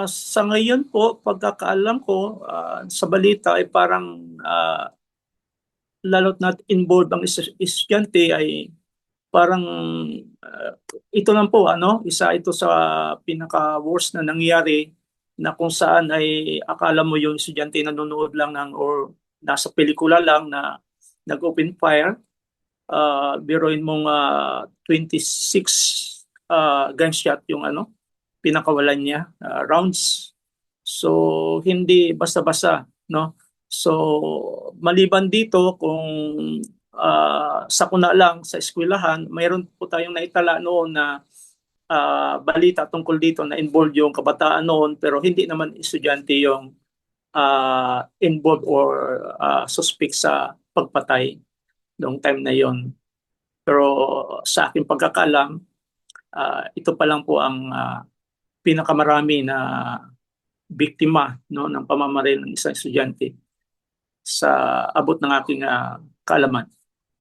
Sa ngayon po, pagkakaalam ko, sa balita ay parang lalo't na involved ang estudyante ay parang ah, ito lang po isa ito sa pinaka-worst na nangyari na kung saan ay akala mo yung estudyante nanonood lang ng or nasa pelikula lang na nag-open fire. Biruin mong 26 gunshot yung pinakawalan niya rounds. So hindi basta-basta, no? So maliban dito kung sakuna lang sa eskwelahan, mayroon po tayong naitala noon na balita tungkol dito na involved yung kabataan noon pero hindi naman estudyante yung involved or suspect sa pagpatay noong time na yon. Pero sa aking pagkakalam, ito pa lang po ang pinakamarami na biktima no ng pamamaril ng isang estudyante sa abot ng aking kaalaman.